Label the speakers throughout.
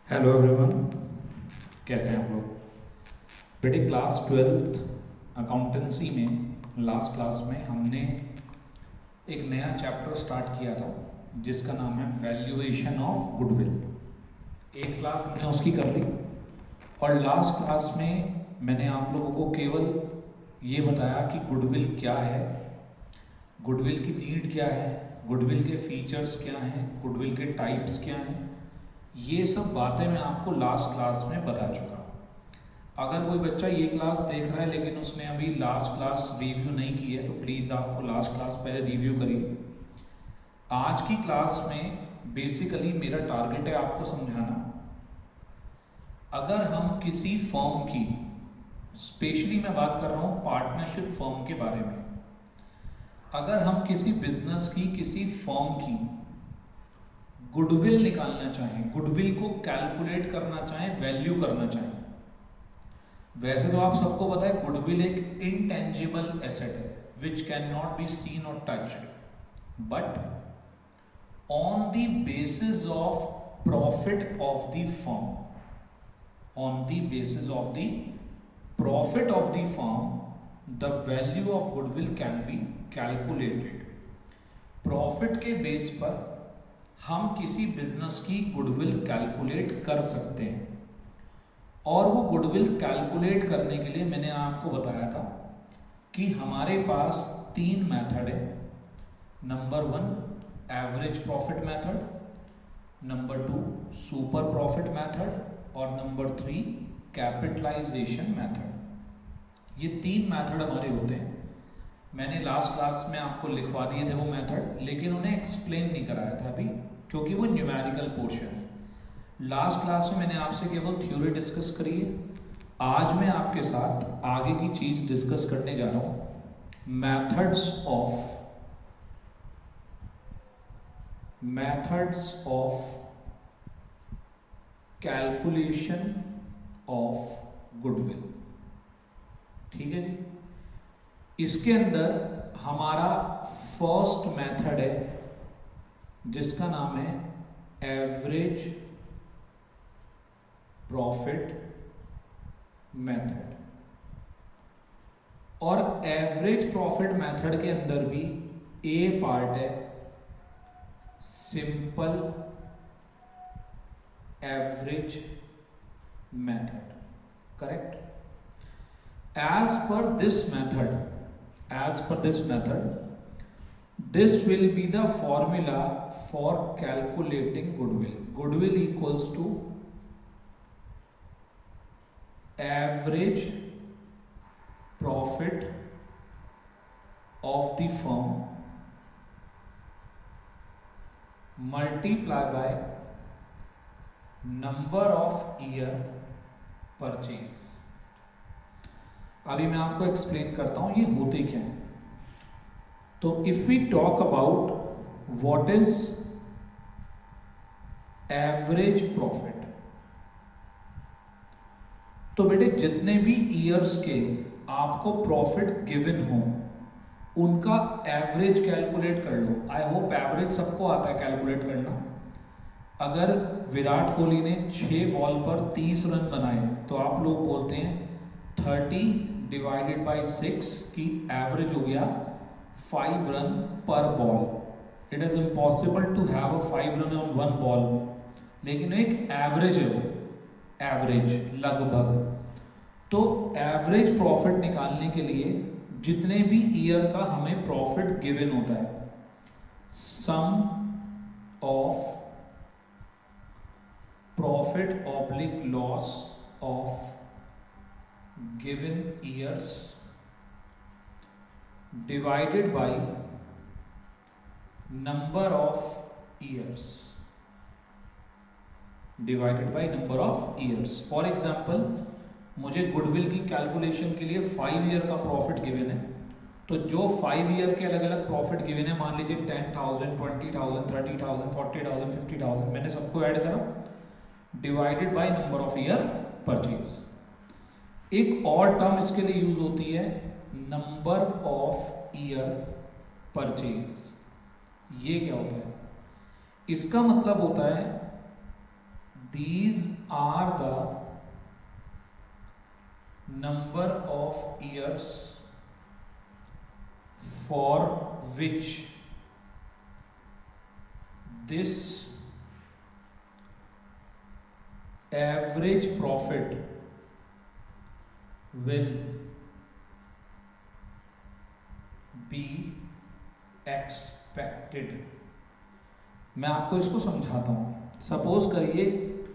Speaker 1: Hello everyone, कैसे हैं आप लोग। बेटे क्लास 12th अकाउंटेंसी में लास्ट क्लास में हमने एक नया चैप्टर स्टार्ट किया था जिसका नाम है वैल्यूएशन ऑफ गुडविल। एक क्लास हमने उसकी कर ली और लास्ट क्लास में मैंने आप लोगों को केवल ये बताया कि गुडविल क्या है, गुडविल की नीड क्या है, गुडविल के फीचर्स क्या हैं, गुडविल के टाइप्स क्या हैं। ये सब बातें मैं आपको लास्ट क्लास में बता चुका। अगर कोई बच्चा ये क्लास देख रहा है लेकिन उसने अभी लास्ट क्लास रिव्यू नहीं की है तो प्लीज़ आपको लास्ट क्लास पहले रिव्यू करिए। आज की क्लास में बेसिकली मेरा टारगेट है आपको समझाना। अगर हम किसी फर्म की, स्पेशली मैं बात कर रहा हूँ पार्टनरशिप फर्म के बारे में, अगर हम किसी बिजनेस की, किसी फर्म की गुडविल निकालना चाहें, गुडविल को कैलकुलेट करना चाहें, वैल्यू करना चाहें, वैसे तो आप सबको पता है गुडविल एक इनटेंजिबल एसेट है which can not be seen और touched, but on the basis of profit of the firm, on the basis of the profit of the firm the value of goodwill can be calculated. Profit के base पर हम किसी business की goodwill calculate कर सकते हैं और वो गुडविल कैलकुलेट करने के लिए मैंने आपको बताया था कि हमारे पास 3 मेथड है। Number 1 average profit method, number 2 super profit method और नंबर 3 कैपिटलाइजेशन मेथड। ये 3 मेथड हमारे होते हैं। मैंने लास्ट क्लास में आपको लिखवा दिए थे वो मेथड, लेकिन उन्हें एक्सप्लेन नहीं कराया था अभी क्योंकि वो न्यूमेरिकल पोर्शन है। लास्ट क्लास में मैंने आपसे केवल थ्योरी डिस्कस करी है। आज मैं आपके साथ आगे की चीज डिस्कस करने जा रहा हूं, methods of calculation of goodwill. ठीक है जी। इसके अंदर हमारा फर्स्ट मेथड है जिसका नाम है एवरेज प्रॉफिट मेथड। और एवरेज प्रॉफिट मेथड के अंदर भी ए पार्ट है simple average method, correct. as per this method this will be the formula for calculating goodwill equals to average profit of the firm multiply by number of year purchase। अभी मैं आपको explain करता हूं ये होते क्या है। तो if we talk about what is average profit, तो बेटे जितने भी ईयर्स के आपको प्रॉफिट गिवन हो उनका एवरेज कैलकुलेट कर लो। आई होप एवरेज सबको आता है कैलकुलेट करना। अगर विराट कोहली ने 6 बॉल पर 30 रन बनाए तो आप लोग बोलते हैं 30 डिवाइडेड बाई 6 की एवरेज हो गया 5 रन पर ball. It is impossible to have a 5 run on 1 ball, लेकिन एक एवरेज है वो, एवरेज लगभग। तो एवरेज प्रॉफिट निकालने के लिए जितने भी ईयर का हमें प्रॉफिट गिवन होता है, sum of profit oblique loss of given years divided by number of years, divided by number of years। For example मुझे गुडविल की कैलकुलेशन के लिए 5 ईयर का प्रॉफिट गिवन है, तो जो 5 ईयर के अलग अलग प्रॉफिट गिवन है, मान लीजिए 10,000 20,000 30,000 40,000 50,000, मैंने सबको ऐड करा divided by number of year purchase. एक और टर्म इसके लिए यूज होती है नंबर ऑफ ईयर परचेज। ये क्या होता है? इसका मतलब होता है these are the number of years for which this average profit will be expected। मैं आपको इसको समझाता हूँ। सपोज करिए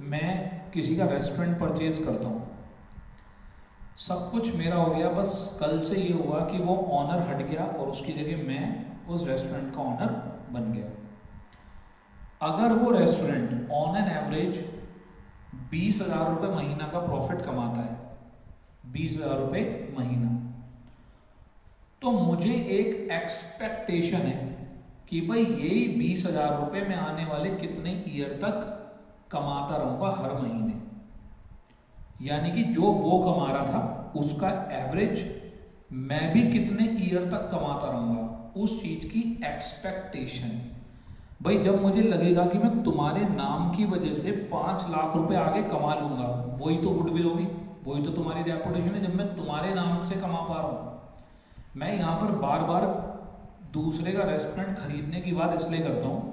Speaker 1: मैं किसी का रेस्टोरेंट परचेज करता हूँ, सब कुछ मेरा हो गया, बस कल से ये हुआ कि वो ऑनर हट गया और उसकी जगह मैं उस रेस्टोरेंट का ऑनर बन गया। अगर वो रेस्टोरेंट ऑन एन एवरेज 20,000 रुपये महीना का प्रॉफिट कमाता है, 20,000 रुपये महीना, तो मुझे एक एक्सपेक्टेशन है कि भाई यही 20,000 रुपये मैं आने वाले कितने ईयर तक कमाता रहूँगा हर महीने। यानी कि जो वो कमा रहा था उसका एवरेज मैं भी कितने ईयर तक कमाता रहूँगा, उस चीज़ की एक्सपेक्टेशन। भाई जब मुझे लगेगा कि मैं तुम्हारे नाम की वजह से 5 लाख रुपए आगे कमा लूँगा, वही तो गुडविल होगी, वही तो तुम्हारी रेपुटेशन है। जब मैं तुम्हारे नाम से कमा पा रहा हूँ, मैं यहाँ पर बार बार दूसरे का रेस्टोरेंट खरीदने की बात इसलिए करता हूँ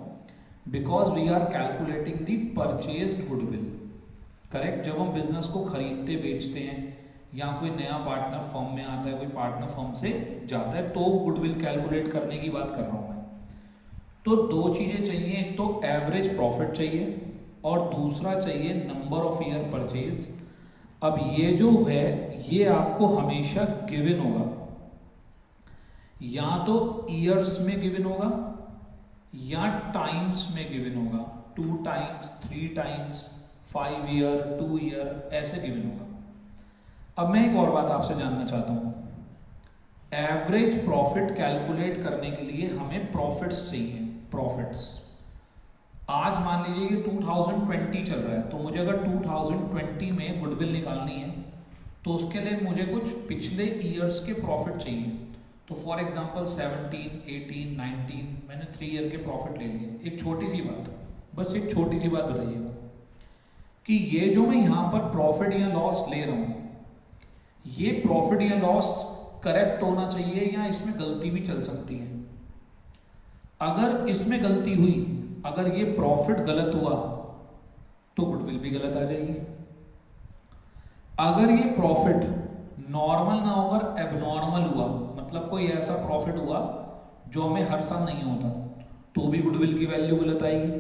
Speaker 1: because we are calculating the purchased goodwill. Correct. जब हम बिजनेस को खरीदते बेचते हैं या कोई नया पार्टनर फर्म में आता है, कोई पार्टनर फर्म से जाता है, तो गुडविल कैलकुलेट करने की बात कर रहा हूँ मैं। तो दो चीज़ें चाहिए, एक तो एवरेज प्रॉफिट चाहिए और दूसरा चाहिए नंबर ऑफ ईयर परचेज। अब ये जो है ये आपको हमेशा गिवन होगा, या तो ईयर्स में गिवन होगा या टाइम्स में गिवन होगा, 2 टाइम्स, 3 टाइम्स, 5 ईयर, 2 ईयर, ऐसे गिवन होगा। अब मैं एक और बात आपसे जानना चाहता हूँ, एवरेज प्रॉफिट कैलकुलेट करने के लिए हमें प्रॉफिट्स चाहिए। प्रॉफिट्स आज मान लीजिए कि 2020 चल रहा है, तो मुझे अगर 2020 में गुडविल निकालनी है तो उसके लिए मुझे कुछ पिछले ईयर्स के प्रॉफिट चाहिए। तो फॉर एग्जांपल 17, 18, 19 मैंने 3 ईयर के प्रॉफिट ले लिए। एक छोटी सी बात, बस एक छोटी सी बात बताइएगा कि ये जो मैं यहाँ पर प्रॉफिट या लॉस ले रहा हूँ, ये प्रॉफिट या लॉस करेक्ट होना चाहिए या इसमें गलती भी चल सकती है। अगर इसमें गलती हुई, अगर ये प्रॉफिट गलत हुआ तो गुडविल भी गलत आ जाएगी। अगर ये प्रॉफिट नॉर्मल ना होकर एबनॉर्मल हुआ, मतलब कोई ऐसा प्रॉफिट हुआ जो हमें हर साल नहीं होता, तो भी गुडविल की वैल्यू गलत आएगी।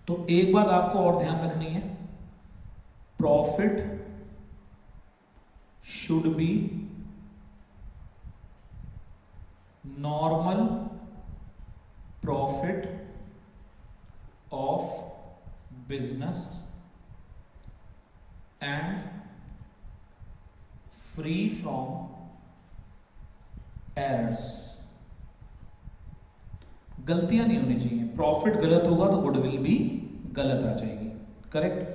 Speaker 1: तो एक बात आपको और ध्यान रखनी है, profit should be normal profit of business and free from errors. गलतियां नहीं होनी चाहिए। प्रॉफिट गलत होगा तो गुडविल भी गलत आ जाएगी। करेक्ट।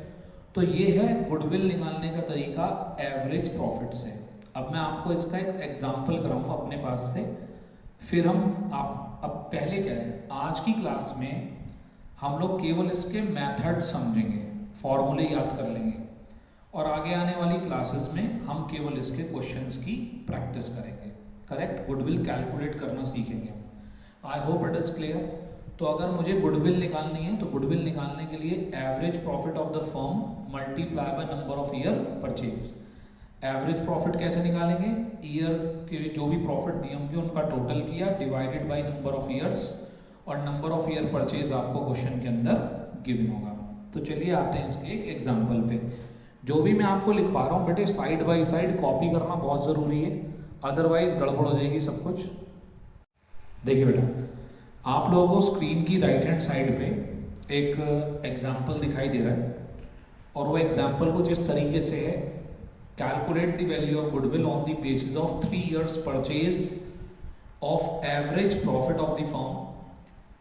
Speaker 1: तो ये है गुडविल निकालने का तरीका एवरेज प्रॉफिट से। अब मैं आपको इसका एक एग्जांपल कराऊंगा अपने पास से, फिर हम अब पहले क्या है, आज की क्लास में हम लोग केवल इसके मेथड समझेंगे, फॉर्मूले याद कर लेंगे, और आगे आने वाली क्लासेस में हम केवल इसके क्वेश्चंस की प्रैक्टिस करेंगे। करेक्ट। गुडविल कैलकुलेट करना सीखेंगे। आई होप इट इज क्लियर। तो अगर मुझे गुडविल निकालनी है तो गुडविल निकालने के लिए average profit of the firm multiply by number of year purchase. Average profit कैसे निकालेंगे, ईयर के जो भी प्रॉफिट दिए होंगे उनका टोटल किया divided by number of years, और नंबर ऑफ ईयर परचेज आपको क्वेश्चन के अंदर गिवन होगा। तो चलिए आते हैं इसके एक एग्जांपल पे। जो भी मैं आपको लिख पा रहा हूँ बेटे, साइड बाय साइड कॉपी करना बहुत ज़रूरी है, अदरवाइज गड़बड़ हो जाएगी सब कुछ। देखिए बेटा, आप लोगों को स्क्रीन की राइट हैंड साइड पे एक एग्जाम्पल दिखाई दे रहा है, और वो एग्जाम्पल कुछ इस तरीके से है, calculate the value of goodwill on the basis of 3 years purchase of average profit of the firm.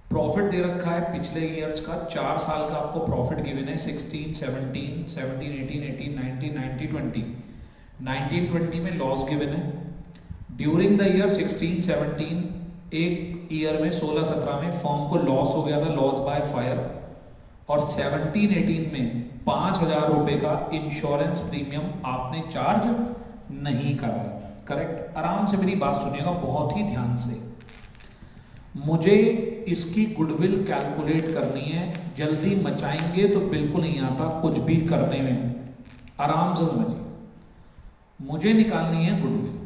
Speaker 1: Profit दे रखा है पिछले ईयर्स का, 4 साल का आपको प्रॉफिट गिवन है, 16, 17, 17, 18, 18, 19, 19, 20। 19, 20 में लॉस गिवन है। ड्यूरिंग द ईयर 16, 17 एक ईयर में 16, 17 में फर्म को लॉस हो गया था, लॉस बाय फायर। और 17-18 में 5,000 रुपए का इंश्योरेंस प्रीमियम आपने चार्ज नहीं करा। करेक्ट। आराम से मेरी बात सुनिएगा बहुत ही ध्यान से। मुझे इसकी गुडविल कैलकुलेट करनी है, जल्दी मचाएंगे तो बिल्कुल नहीं आता कुछ भी करने में। आराम से समझिए, मुझे निकालनी है गुडविल।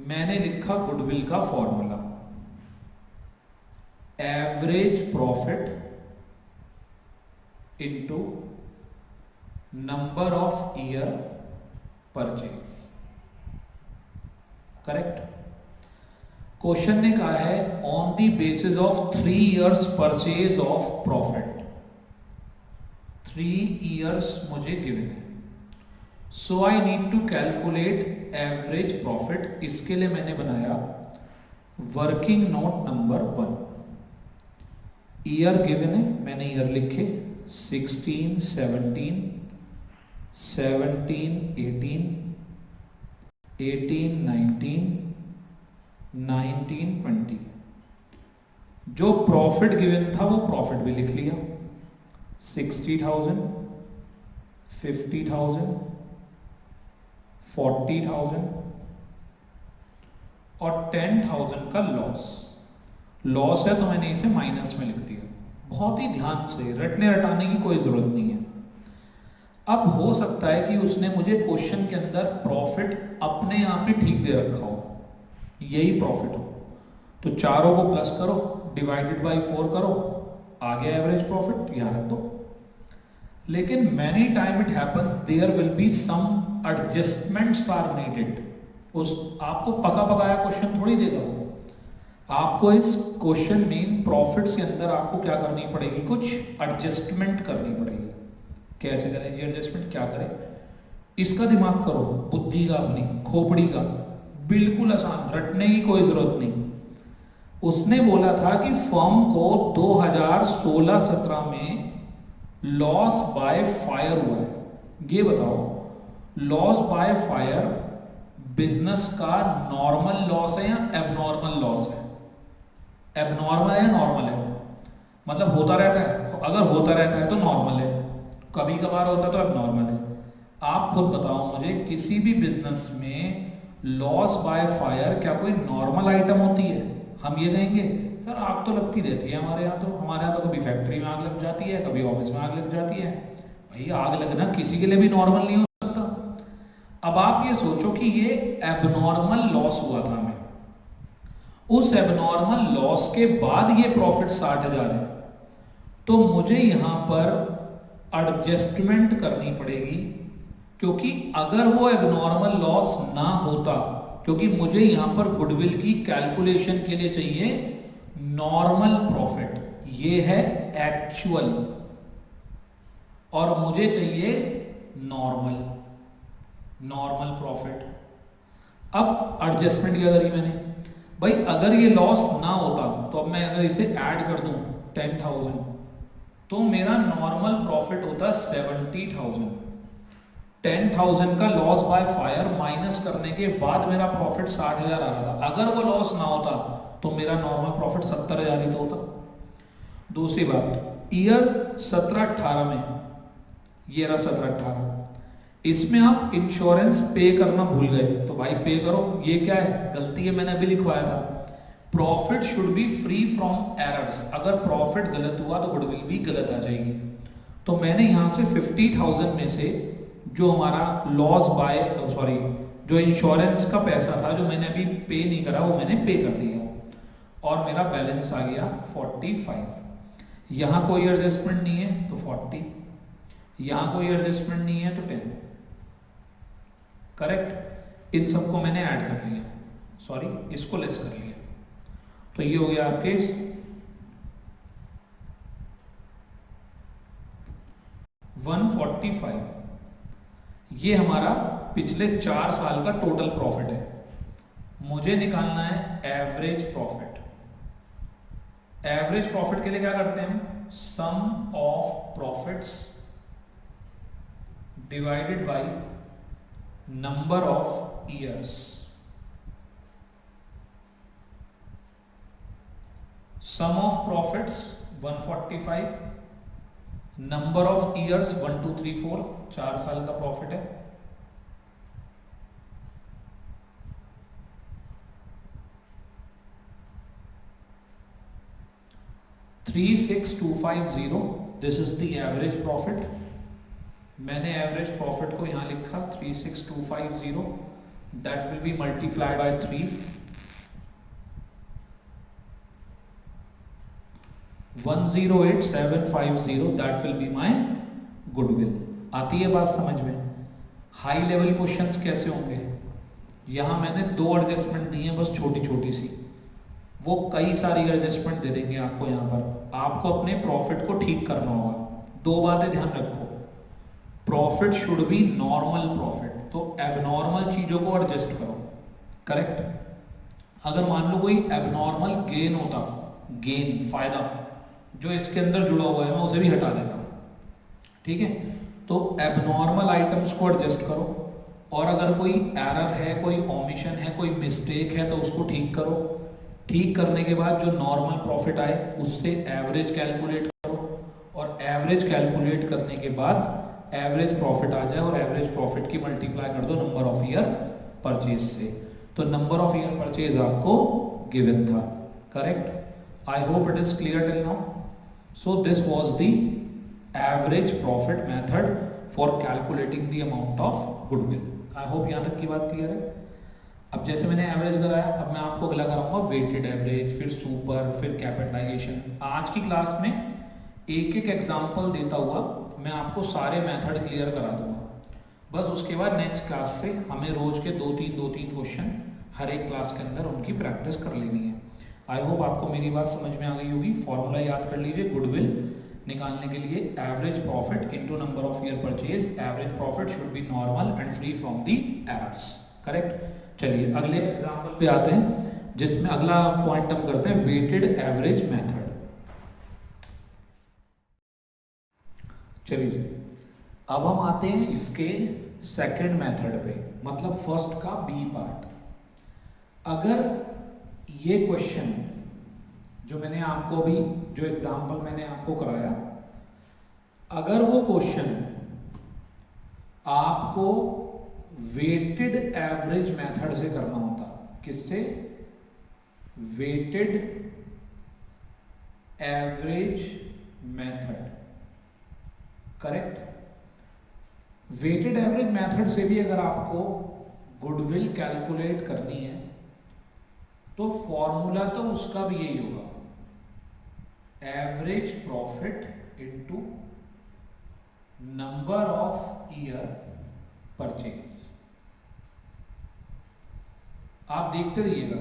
Speaker 1: मैंने लिखा गुडविल का formula, average profit into number of year purchase. Correct. Question ने कहा है on the basis of 3 years purchase of profit. 3 years मुझे गिवन है, so I need to calculate average profit. इसके लिए मैंने बनाया working note number 1। Year given है, मैंने ईयर लिखे 16, 17, 17, 18, 18, 19, 19, 20। जो प्रॉफिट गिवन था वो प्रॉफिट भी लिख लिया, 60,000, 50,000, 40,000 और 10,000 का लॉस। लॉस है तो मैंने इसे माइनस में लिख दिया। बहुत ही ध्यान से, रटने रटाने की कोई जरूरत नहीं है। अब हो सकता है कि उसने मुझे क्वेश्चन के अंदर प्रॉफिट अपने आप ही ठीक दे रखा हो, यही प्रॉफिट हो, तो चारों को प्लस करो, डिवाइडेड बाय 4 करो, आ गया एवरेज प्रॉफिट, यहां रख दो। लेकिन many time it happens there will be some adjustments are needed. उस आपको पका पकाया क्वेश्चन थोड़ी देगा वो। आपको इस क्वेश्चन में प्रॉफिट के अंदर आपको क्या करनी पड़ेगी, कुछ एडजस्टमेंट करनी पड़ेगी। कैसे करें जी एडजस्टमेंट, क्या करें, इसका दिमाग करो, बुद्धि का, अपनी खोपड़ी का। बिल्कुल आसान, रटने की कोई जरूरत नहीं। उसने बोला था कि फर्म को 2016-17 में लॉस बाय फायर हुआ है। ये बताओ, लॉस बाय फायर बिजनेस का नॉर्मल लॉस है या एबनॉर्मल लॉस है? एबनॉर्मल है या नॉर्मल है? मतलब होता रहता है, अगर होता रहता है तो नॉर्मल है, कभी कभार होता है तो एबनॉर्मल है। आप खुद बताओ मुझे, किसी भी बिजनेस में लॉस बाय फायर क्या कोई नॉर्मल आइटम होती है? हम ये कहेंगे सर आग तो लगती रहती है हमारे यहाँ, तो हमारे यहाँ तो कभी फैक्ट्री में आग लग जाती है, कभी ऑफिस में आग लग जाती है। भाई आग लगना किसी के लिए भी नॉर्मल नहीं हो सकता। अब आप ये सोचो कि ये एबनॉर्मल लॉस हुआ था हमें, उस एबनॉर्मल लॉस के बाद ये प्रॉफिट 60,000 है, तो मुझे यहां पर एडजस्टमेंट करनी पड़ेगी। क्योंकि अगर वो एबनॉर्मल लॉस ना होता, क्योंकि मुझे यहां पर गुडविल की कैलकुलेशन के लिए चाहिए नॉर्मल प्रॉफिट, ये है एक्चुअल, और मुझे चाहिए नॉर्मल प्रॉफिट। अब एडजस्टमेंट क्या करी मैंने, भाई अगर ये लॉस ना होता तो अब मैं अगर इसे ऐड कर दूं 10,000 तो मेरा नॉर्मल प्रॉफिट होता 70,000। 10,000 का लॉस बाय फायर माइनस करने के बाद मेरा प्रॉफिट 60,000 आ रहा था। अगर वो लॉस ना होता तो मेरा नॉर्मल प्रॉफिट 70,000 ही तो होता। दूसरी बात, ईयर 17-18 में, ये रहा 17-18, इसमें आप इंश्योरेंस पे करना भूल गए, तो भाई पे करो। ये क्या है, गलती है, मैंने अभी लिखवाया था, profit should be free from errors. अगर प्रॉफिट गलत हुआ तो गुडविल भी गलत आ जाएगी। तो मैंने यहां से 50,000 में से जो हमारा लॉस बाय जो इंश्योरेंस का पैसा था जो मैंने अभी पे नहीं करा, वो मैंने पे कर दिया और मेरा बैलेंस आ गया 45। यहां कोई एडजस्टमेंट नहीं है तो 40, यहां कोई एडजस्टमेंट नहीं है तो 10। करेक्ट। इन सबको मैंने ऐड कर लिया, इसको लेस कर लिया, तो ये हो गया आपके 145। ये हमारा पिछले 4 साल का टोटल प्रॉफिट है। मुझे निकालना है एवरेज प्रॉफिट। एवरेज प्रॉफिट के लिए क्या करते हैं हम, sum of profits divided by number of years. Sum of profits 145, number of years 1 2 3 4, 4 साल का प्रॉफिट है। $36,250, this is the average profit. मैंने एवरेज प्रॉफिट को यहां लिखा 36,250, that will be multiplied by 3, 108,750, that will be my goodwill. आती है बात समझ में? हाई लेवल क्वेश्चंस कैसे होंगे? यहां मैंने 2 एडजस्टमेंट दी हैं बस, छोटी छोटी सी, वो कई सारी एडजस्टमेंट दे देंगे आपको। यहां पर आपको अपने प्रॉफिट को ठीक करना होगा। 2 बातें ध्यान रखो, profit should be normal profit, तो एबनॉर्मल चीजों को एडजस्ट करो, करेक्ट। अगर मान लो कोई एबनॉर्मल गेन होता, गेन फायदा जो इसके अंदर जुड़ा हुआ है, मैं उसे भी हटा देता हूं, ठीक है। तो एबनॉर्मल आइटम्स को एडजस्ट करो, और अगर कोई एरर है, कोई ओमिशन है, कोई मिस्टेक है तो उसको ठीक करो। ठीक करने के बाद जो नॉर्मल प्रॉफिट आए उससे एवरेज कैलकुलेट करो, और एवरेज कैलकुलेट करने के बाद एवरेज प्रॉफिट आ जाए, और एवरेज प्रॉफिट की मल्टीप्लाई कर दो नंबर ऑफ ईयर परचेज से। तो नंबर ऑफ ईयर परचेज आपको गिवन था, correct. I hope it is clear till now. So this was the average profit method for calculating the amount of goodwill. I hope यहाँ तक की बात clear है। अब जैसे मैंने एवरेज कराया, अब मैं आपको अगला कराऊंगा वेटेड एवरेज, फिर सुपर, फिर कैपिटलाइजेशन। आज की क्लास में एक एक एग्जांपल देता हुआ मैं आपको सारे मेथड क्लियर करा दूंगा। बस उसके बाद नेक्स्ट क्लास से हमें रोज के 2-3 क्वेश्चन हर एक क्लास के अंदर उनकी प्रैक्टिस कर लेनी है। आई होप आपको मेरी बात समझ में आ गई होगी। फॉर्मूला याद कर लीजिए, गुडविल निकालने के लिए average profit into number of year purchase. Average profit should be normal and free from the errors, correct. चलिए अगले एग्जांपल पे आते हैं, जिसमें अगला पॉइंट हम करते हैं वेटेड एवरेज मेथड। चलिए अब हम आते हैं इसके सेकंड मेथड पे, मतलब फर्स्ट का बी पार्ट। अगर ये क्वेश्चन जो मैंने आपको अभी, जो एग्जांपल मैंने आपको कराया, अगर वो क्वेश्चन आपको वेटेड एवरेज मेथड से करना होता, किससे? Weighted average method, correct. Weighted average method से भी अगर आपको गुडविल कैलकुलेट करनी है तो फॉर्मूला तो उसका भी यही होगा, average profit into number of year purchase. आप देखते रहिएगा,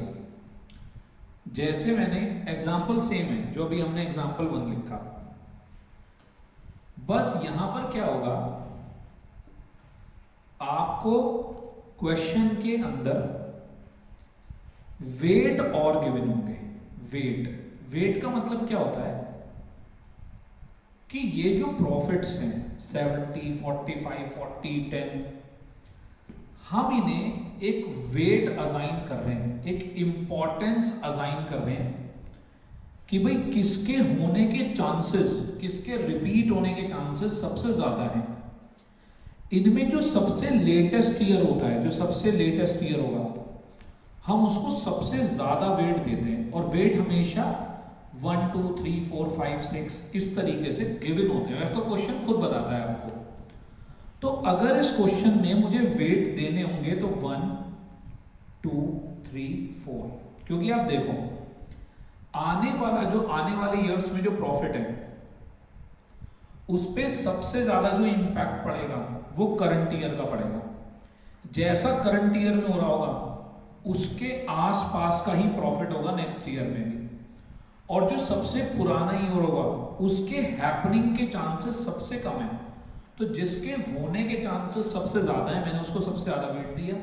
Speaker 1: जैसे मैंने एग्जांपल सेम है जो अभी हमने एग्जांपल 1 लिखा, बस यहां पर क्या होगा, आपको क्वेश्चन के अंदर वेट और गिवन होंगे। वेट का मतलब क्या होता है कि ये जो प्रॉफिट्स हैं 70, 45, 40, 10, हम इन्हें एक वेट असाइन कर रहे हैं, एक इंपॉर्टेंस असाइन कर रहे हैं कि भाई किसके होने के चांसेस, किसके रिपीट होने के चांसेस सबसे ज्यादा हैं। इनमें जो सबसे लेटेस्ट ईयर होता है, जो सबसे लेटेस्ट ईयर होगा, हम उसको सबसे ज्यादा वेट देते हैं, और वेट हमेशा 1 2 3 4 5 6 इस तरीके से गिवन होते हैं। तो क्वेश्चन खुद बताता है आपको। तो अगर इस क्वेश्चन में मुझे वेट देने होंगे तो 1 2 3 4, क्योंकि आप देखो आने वाले ईयर्स में जो प्रॉफिट है उस पे सबसे ज्यादा जो इंपैक्ट पड़ेगा वो करंट ईयर का पड़ेगा। जैसा करंट ईयर में हो रहा होगा उसके आसपास का ही प्रॉफिट होगा नेक्स्ट ईयर में भी, और जो सबसे पुराना ईयर होगा उसके हैपनिंग के चांसेस सबसे कम है। तो जिसके होने के चांसेस सबसे ज्यादा है, मैंने उसको सबसे ज्यादा वेट दिया।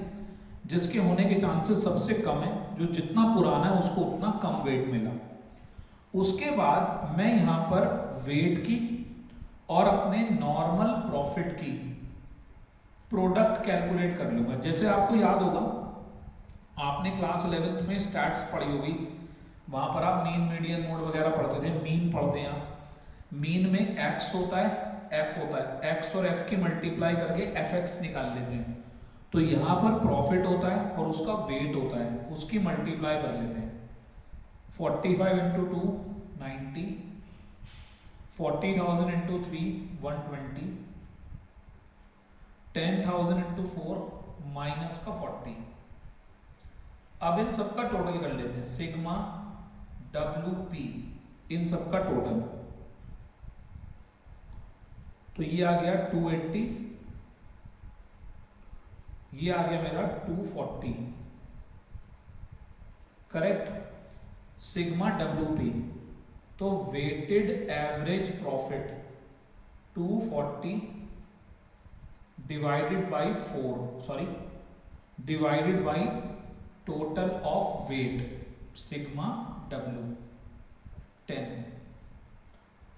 Speaker 1: जिसके होने के चांसेस सबसे कम है, जो जितना पुराना है उसको उतना कम वेट मिला। उसके बाद मैं यहां पर वेट की और अपने नॉर्मल प्रॉफिट की प्रोडक्ट कैलकुलेट कर लूंगा। जैसे आपको याद होगा, आपने क्लास 11th में स्टैट्स पढ़ी होगी, वहां पर आप मीन मीडियन मोड वगैरह पढ़ते थे, मीन पढ़ते हैं आप। मीन में एक्स होता है, एफ होता है, एक्स और एफ की मल्टीप्लाई करके एफ एक्स निकाल लेते हैं। तो यहाँ पर प्रॉफिट होता है और उसका वेट होता है, उसकी मल्टीप्लाई कर लेते हैं। 45 इंटू 2 90, 40,000 इंटू 3 120, 10,000 इंटू 4 माइनस का 40। अब इन सबका टोटल कर लेते हैं, सिग्मा WP, इन सबका टोटल। तो ये आ गया 280, ये आ गया मेरा 240, करेक्ट। सिग्मा WP, तो weighted average profit 240 divided by 4, sorry divided by total of weight sigma W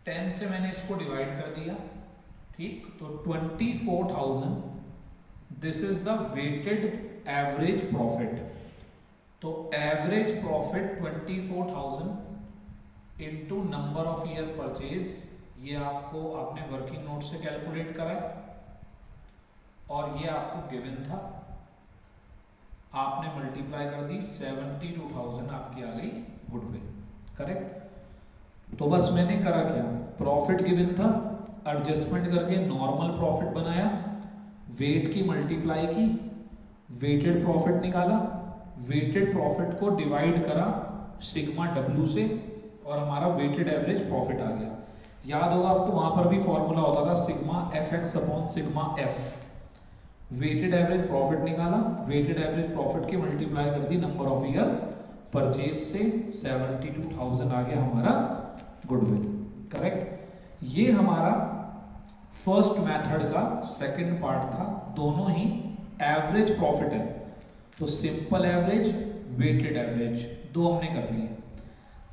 Speaker 1: 10 से मैंने इसको डिवाइड कर दिया, ठीक। तो 24,000, this is the weighted average profit. तो average profit 24,000 into number of year purchase, ये आपको आपने वर्किंग नोट से कैलकुलेट करा है और ये आपको गिवन था, आपने मल्टीप्लाई कर दी, 72,000 आपकी आ गई गुडविल, करेक्ट। तो बस मैंने करा क्या, प्रॉफिट गिवन था, एडजस्टमेंट करके नॉर्मल प्रॉफिट बनाया, वेट की मल्टीप्लाई की, वेटेड प्रॉफिट निकाला, वेटेड प्रॉफिट को डिवाइड करा सिग्मा W से और हमारा वेटेड एवरेज प्रॉफिट आ गया। याद होगा आपको, वहां पर भी फॉर्मूला होता था sigma FX upon sigma F। Weighted average profit निकाला, वेटेड एवरेज प्रॉफिट की मल्टीप्लाई कर दी नंबर ऑफ ईयर परचेज से, 72,000 आ गया हमारा गुडविल, करेक्ट। ये हमारा फर्स्ट मेथड का सेकंड पार्ट था, दोनों ही एवरेज प्रॉफिट है। तो सिंपल एवरेज, वेटेड एवरेज, दो हमने कर लिए।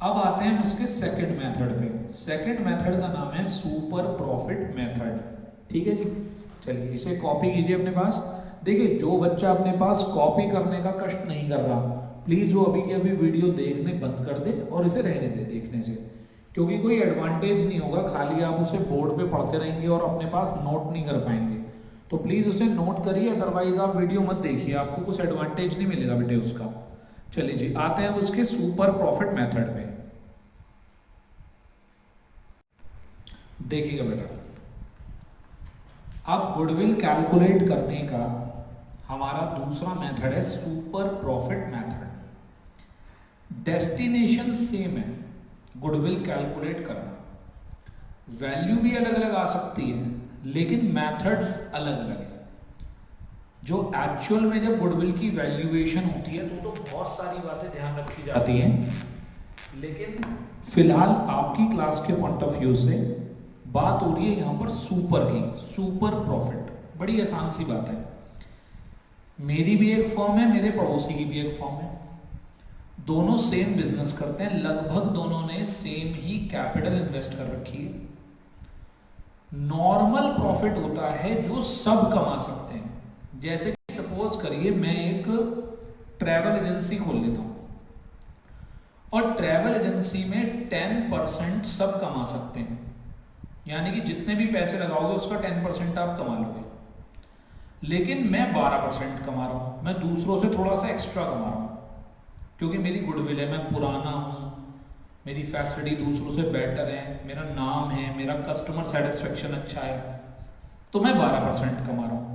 Speaker 1: अब आते हैं उसके सेकंड मेथड पे। सेकंड मेथड का नाम है सुपर प्रॉफिट मेथड, ठीक है जी। चलिए इसे कॉपी कीजिए अपने पास। देखिए जो बच्चा अपने पास कॉपी करने का कष्ट नहीं कर रहा, प्लीज वो अभी के अभी वीडियो देखने बंद कर दे और इसे रहने दे देखने से, क्योंकि कोई एडवांटेज नहीं होगा, खाली आप उसे बोर्ड पे पढ़ते रहेंगे और अपने पास नोट नहीं कर पाएंगे। तो प्लीज उसे नोट करिए, अदरवाइज आप वीडियो मत देखिए, आपको कुछ एडवांटेज नहीं मिलेगा बेटे उसका। चलिए जी, आते हैं उसके सुपर प्रॉफिट मेथड पे। देखिएगा बेटा, अब गुडविल कैलकुलेट करने का हमारा दूसरा मेथड है super profit method. Destination same है, गुडविल कैलकुलेट करना, वैल्यू भी अलग अलग आ सकती है लेकिन मेथड्स अलग अलग है। जो एक्चुअल में जब गुडविल की वैल्यूएशन होती है तो बहुत सारी बातें ध्यान रखी जाती हैं, लेकिन फिलहाल आपकी क्लास के पॉइंट ऑफ व्यू से बात हो रही है यहाँ पर सुपर की, सुपर प्रॉफिट। बड़ी आसान सी बात है, मेरी भी एक फर्म है, मेरे पड़ोसी की भी एक फर्म है, दोनों सेम बिजनेस करते हैं, लगभग दोनों ने सेम ही कैपिटल इन्वेस्ट कर रखी है। नॉर्मल प्रॉफिट होता है जो सब कमा सकते हैं। जैसे सपोज करिए मैं एक ट्रैवल एजेंसी खोल लेता हूं और ट्रैवल एजेंसी में 10% सब कमा सकते हैं, यानी कि जितने भी पैसे लगाओगे उसका 10% आप कमा लोगे। लेकिन मैं 12% कमा रहा हूं, मैं दूसरों से थोड़ा सा एक्स्ट्रा कमा रहा हूं क्योंकि मेरी गुडविल है, मैं पुराना हूं, मेरी फैसिलिटी दूसरों से बेटर है, मेरा नाम है, मेरा कस्टमर सेटिस्फेक्शन अच्छा है, तो मैं 12% कमा रहा हूं।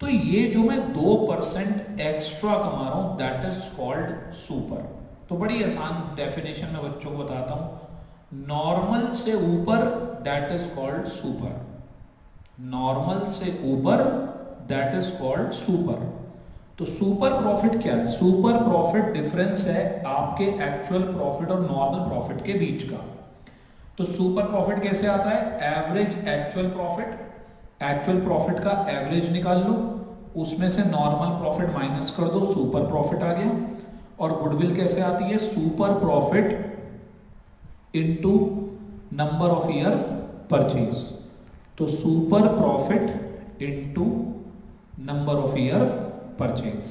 Speaker 1: तो ये जो मैं 2% एक्स्ट्रा कमा रहा हूं, दैट इज कॉल्ड सुपर। तो बड़ी आसान डेफिनेशन में बच्चों को बताता हूं, नॉर्मल से ऊपर that is called super, normal से ऊपर दैट इज कॉल्ड सुपर। तो सुपर प्रॉफिट क्या है? सुपर प्रॉफिट डिफरेंस है आपके एक्चुअल प्रॉफिट और नॉर्मल प्रॉफिट के बीच का। तो सुपर प्रॉफिट कैसे आता है? Average actual profit, actual profit का एवरेज निकाल लो, उसमें से नॉर्मल प्रॉफिट माइनस कर दो, सुपर प्रॉफिट आ गया। और गुडविल कैसे आती है? Super profit into number of year purchase. तो super profit into number of year purchase.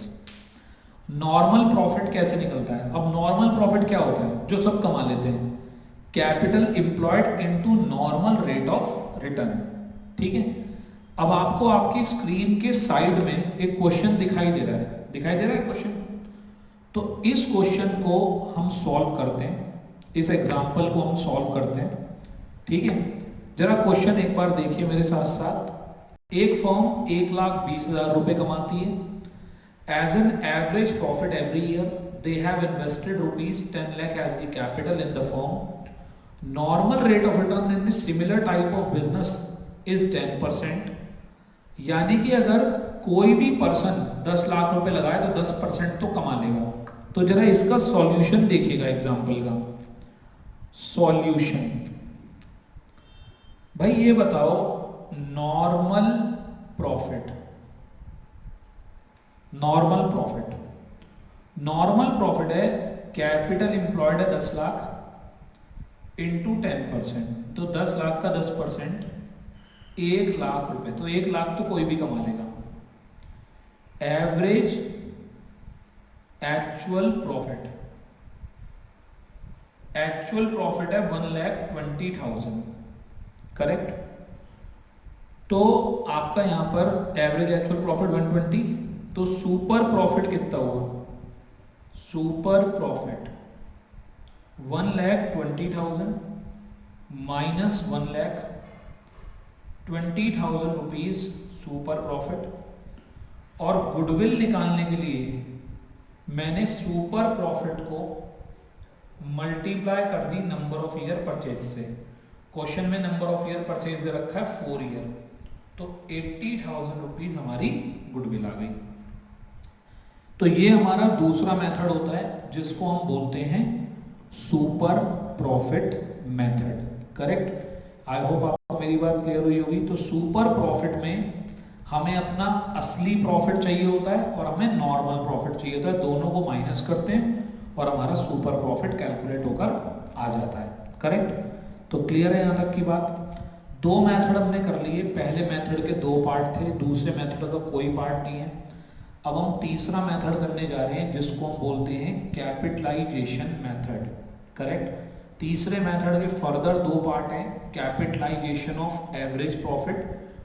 Speaker 1: Normal profit कैसे निकलता है? अब नॉर्मल प्रॉफिट क्या होता है? जो सब कमा लेते हैं, capital employed into normal rate of return. ठीक है, अब आपको आपकी स्क्रीन के साइड में एक क्वेश्चन दिखाई दे रहा है, दिखाई दे रहा है क्वेश्चन। तो इस क्वेश्चन को हम सॉल्व करते हैं, इस एग्जाम्पल को हम सॉल्व करते हैं। ठीक है, जरा क्वेश्चन एक बार देखिए मेरे साथ साथ। एक फर्म 1,20,000 रुपए कमाती है। As an average profit every year they have invested ₹10 lakh as the capital in the firm. Normal rate of return in the similar type of business is 10%। यानी कि अगर कोई भी पर्सन 10 लाख रुपए लगाए तो 10% तो कमा लेगा। तो जरा इसका सॉल्यूशन देखिएगा एग्जाम्पल का। सॉल्यूशन, भाई ये बताओ, normal profit, normal profit, normal profit है कैपिटल एम्प्लॉयड है 10 लाख इंटू 10%, तो 10 लाख का 10% 1 लाख रुपए, तो 1 लाख तो कोई भी कमा लेगा। Average actual profit, actual profit है 1,20,000, करेक्ट। तो आपका यहां पर एवरेज एक्चुअल प्रॉफिट 120, तो सुपर प्रॉफिट कितना हुआ? Super profit 1,20,000 minus 1,20,000 rupees super profit. और गुडविल निकालने के लिए मैंने सुपर प्रॉफिट को मल्टीप्लाई कर दी नंबर ऑफ ईयर परचेज से। क्वेश्चन में नंबर ऑफ ईयर परचेज दे रखा है 4 ईयर, तो 80,000 रुपीज हमारी गुडविल आ गई। तो ये हमारा दूसरा मेथड होता है जिसको हम बोलते हैं super profit method, correct. I hope आपको मेरी बात क्लियर हुई होगी। तो सुपर प्रॉफिट में हमें अपना असली प्रॉफिट चाहिए होता है और हमें नॉर्मल प्रॉफिट चाहिए होता है, दोनों को माइनस करते हैं और हमारा सुपर प्रॉफिट कैलकुलेट होकर आ जाता है, करेक्ट। तो क्लियर है यहां तक की बात। दो मेथड हमने कर लिए, पहले मेथड के 2 पार्ट थे, दूसरे मेथड का कोई पार्ट नहीं है। अब हम तीसरा मेथड करने जा रहे हैं जिसको हम बोलते हैं कैपिटलाइजेशन मेथड, करेक्ट। तीसरे मेथड के फर्दर 2 पार्ट हैं, कैपिटलाइजेशन ऑफ एवरेज प्रॉफिट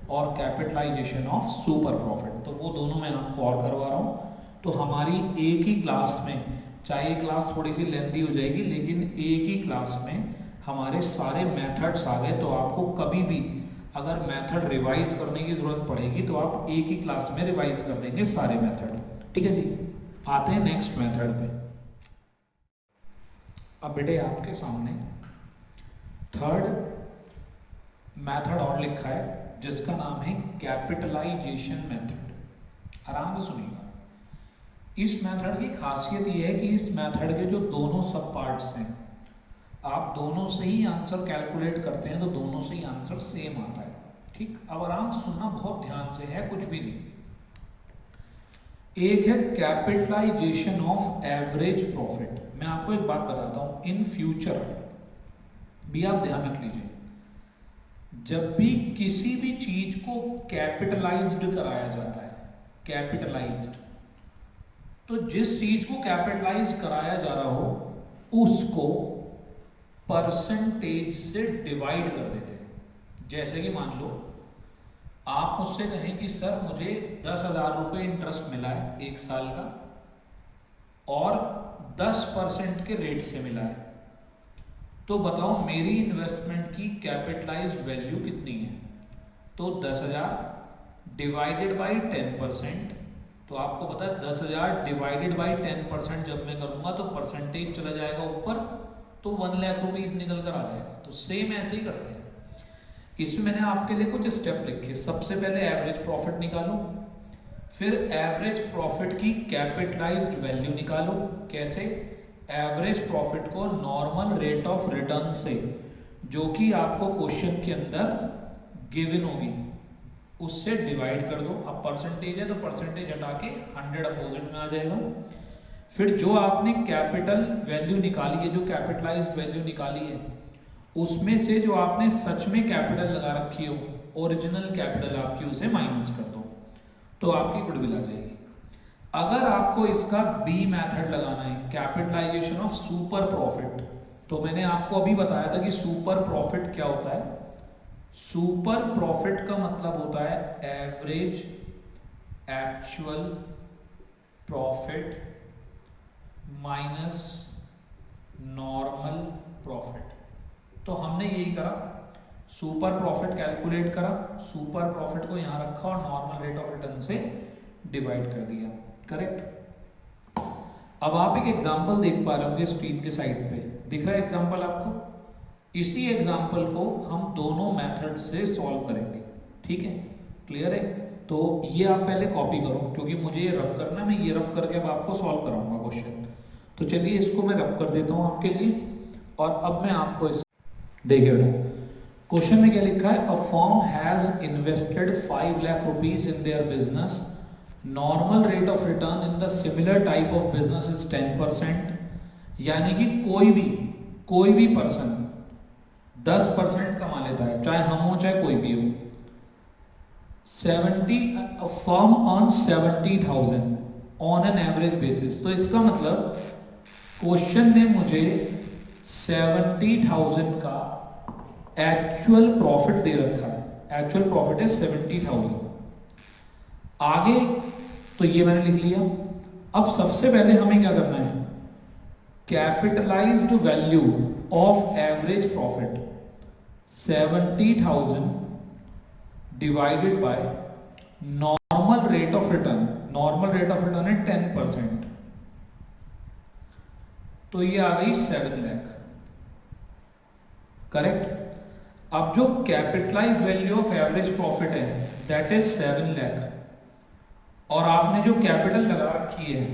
Speaker 1: और कैपिटलाइजेशन ऑफ सुपर प्रॉफिट। तो वो दोनों मैं आपको और करवा रहा हूँ। तो हमारी एक ही क्लास में, चाहे ये क्लास थोड़ी सी लेंथी हो जाएगी, लेकिन एक ही क्लास में हमारे सारे मेथड्स आ गए। तो आपको कभी भी अगर मेथड रिवाइज करने की जरूरत पड़ेगी तो आप एक ही क्लास में रिवाइज कर देंगे सारे मेथड, ठीक है जी। आते हैं नेक्स्ट मेथड पे। अब बेटे आपके सामने थर्ड मेथड और लिखा है जिसका नाम है कैपिटलाइजेशन मेथड। आराम से सुनिएगा। इस मेथड की खासियत यह है कि इस मेथड के जो दोनों सब पार्ट्स हैं, आप दोनों से ही आंसर कैलकुलेट करते हैं तो दोनों से ही आंसर सेम आता है, ठीक। अब आराम से सुनना, बहुत ध्यान से, है कुछ भी नहीं। एक है कैपिटलाइजेशन ऑफ एवरेज प्रॉफिट। मैं आपको एक बात बताता हूं, इन फ्यूचर भी आप ध्यान रख लीजिए, जब भी किसी भी चीज को कैपिटलाइज्ड कराया जाता है, कैपिटलाइज्ड, तो जिस चीज को कैपिटलाइज कराया जा रहा हो उसको परसेंटेज से डिवाइड कर देते हैं। जैसे कि मान लो आप मुझसे कहें कि सर मुझे 10,000 रुपये इंटरेस्ट मिला है 1 साल का और 10% के रेट से मिला है, तो बताओ मेरी इन्वेस्टमेंट की कैपिटलाइज्ड वैल्यू कितनी है? तो 10,000 डिवाइडेड बाई 10%। तो आपको पता है 10,000 डिवाइडेड बाई 10% जब मैं करूंगा तो परसेंटेज चला जाएगा ऊपर, तो 1 लाख रुपीज निकल कर आ जाएगा। तो सेम ऐसे ही करते हैं। इसमें मैंने आपके लिए कुछ स्टेप लिखे। सबसे पहले एवरेज प्रॉफिट निकालो, फिर एवरेज प्रॉफिट की कैपिटलाइज्ड वैल्यू निकालो। कैसे? एवरेज प्रॉफिट को नॉर्मल रेट ऑफ रिटर्न से, जो कि आपको क्वेश्चन के अंदर गिवन होगी, उससे डिवाइड कर दो। अब परसेंटेज है तो परसेंटेज हटा के 100 अपोजिट में आ जाएगा। फिर जो आपने कैपिटल वैल्यू निकाली है, जो कैपिटलाइज्ड वैल्यू निकाली है, उसमें से जो आपने सच में कैपिटल लगा रखी हो, ओरिजिनल कैपिटल आपकी, उसे माइनस कर दो, तो आपकी गुडविल आ जाएगी। अगर आपको इसका बी मेथड लगाना है, कैपिटलाइजेशन ऑफ सुपर प्रॉफिट, तो मैंने आपको अभी बताया था कि सुपर प्रॉफिट क्या होता है। सुपर प्रॉफिट का मतलब होता है average actual profit minus normal profit. तो हमने यही करा, सुपर प्रॉफिट कैलकुलेट करा, सुपर प्रॉफिट को यहां रखा और नॉर्मल रेट ऑफ रिटर्न से डिवाइड कर दिया। करेक्ट। अब आप एक एग्जांपल देख पा रहे होंगे स्क्रीन के साइड पे, दिख रहा है एग्जांपल आपको। इसी एग्जांपल को हम दोनों मेथड से सॉल्व करेंगे, ठीक है, क्लियर है। तो ये आप पहले कॉपी करो, क्योंकि मुझे ये रब करना है, मैं ये रब करके अब आपको सॉल्व कराऊंगा क्वेश्चन। तो चलिए इसको मैं रब कर देता हूं आपके लिए, और अब मैं आपको इस देखिए बेटा, क्वेश्चन में क्या लिखा है, a firm has invested 5 lakh rupees in their business, normal rate of return in the similar type of business is 10%। यानी कि कोई भी पर्सन 10% कमा लेता है, चाहे हम हो चाहे कोई भी हो। 70 firm on 70,000 on an average basis. तो इसका मतलब क्वेश्चन ने मुझे 70,000 का एक्चुअल प्रॉफिट दे रखा है। एक्चुअल प्रॉफिट है 70,000। आगे तो ये मैंने लिख लिया। अब सबसे पहले हमें क्या करना है, capitalised value of average profit 70,000 divided by normal rate of return. Normal rate of return है 10%, तो ये आ गई 7 लाख। करेक्ट। अब जो capitalise value of average profit है दैट इज 7 लाख, और आपने जो कैपिटल लगा रखी है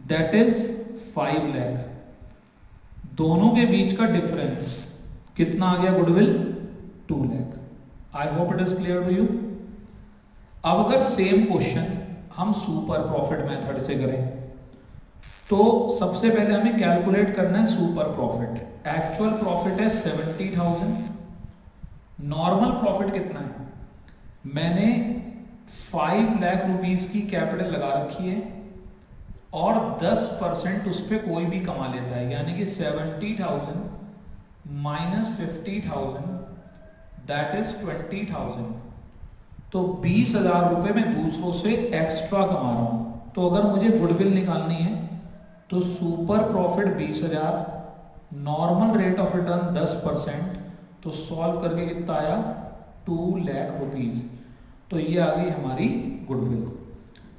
Speaker 1: दैट इज 5 लाख। दोनों के बीच का डिफरेंस कितना आ गया goodwill, 2 lakh. I hope it is clear to you. अब अगर सेम क्वेश्चन हम सुपर प्रॉफिट मेथड से करें, तो सबसे पहले हमें कैलकुलेट करना है सुपर प्रॉफिट। एक्चुअल प्रॉफिट है 70,000, नॉर्मल प्रॉफिट कितना है, मैंने 5 लाख रुपीज की कैपिटल लगा रखी है, और 10% उस पर कोई भी कमा लेता है, यानी कि 70,000 माइनस 50,000 दैट इज 20,000। तो 20,000 रुपए मैं दूसरों से एक्स्ट्रा कमा रहा हूं। तो अगर मुझे गुडविल निकालनी है तो super profit 20,000, normal rate of return 10%, तो सॉल्व करके कितना आया, 2 लाख रुपीज। तो ये आ गई हमारी गुडविल।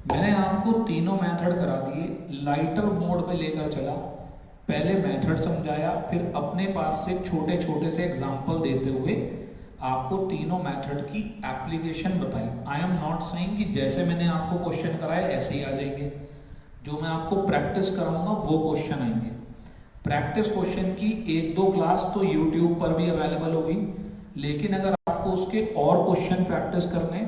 Speaker 1: मैंने आपको तीनों मेथड करा दिए, लाइटर मोड पे लेकर चला, पहले मेथड समझाया, फिर अपने पास से छोटे छोटे से एग्जाम्पल देते हुए आपको तीनों मेथड की एप्लीकेशन बताई। आई एम नॉट सेइंग कि जैसे मैंने आपको क्वेश्चन कराए ऐसे ही आ जाएंगे, जो मैं आपको प्रैक्टिस कराऊंगा वो क्वेश्चन आएंगे। प्रैक्टिस क्वेश्चन की 1-2 क्लास तो यूट्यूब पर भी अवेलेबल होगी, लेकिन अगर आपको उसके और क्वेश्चन प्रैक्टिस करने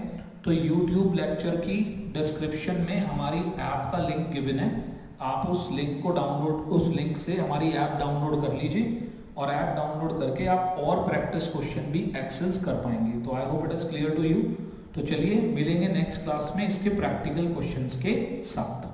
Speaker 1: तो यूट्यूब लेक्चर की डिस्क्रिप्शन में हमारी ऐप का लिंक गिवन है, आप उस लिंक को डाउनलोड, उस लिंक से हमारी ऐप डाउनलोड कर लीजिए, और ऐप डाउनलोड करके आप और प्रैक्टिस क्वेश्चन भी एक्सेस कर पाएंगे। तो I hope it is clear to you. तो चलिए मिलेंगे नेक्स्ट क्लास में इसके प्रैक्टिकल क्वेश्चंस के साथ।